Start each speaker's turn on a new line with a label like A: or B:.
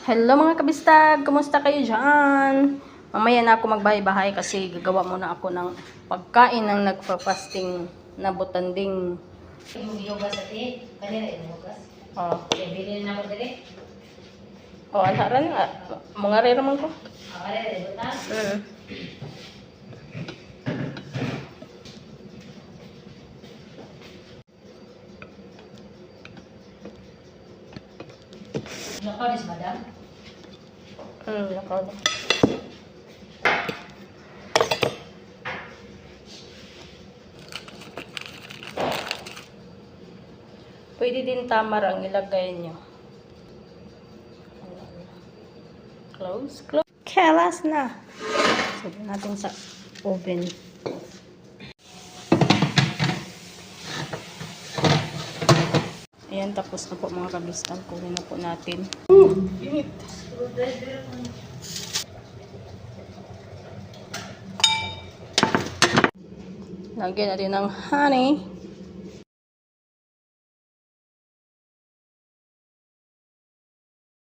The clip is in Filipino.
A: Hello mga kabistag! Kumusta kayo dyan? Mamaya na ako magbahay-bahay kasi gagawa muna ako ng pagkain ng nagpa-fasting na butanding.
B: Yung yoga sa ti, kanina yung yoga.
A: Oh,
B: Bilhin na ako dali.
A: anharan nga. Mga rero man ko.
B: Akala rin, buta. Nakaw madam?
A: Nakaw na. Pwede din tamar ang ilagay nyo. Close. Kelas na. Sabi natin sa oven. Ayan, tapos na po mga kabistang. Kunin na po natin. Init. Lagyan natin ng honey.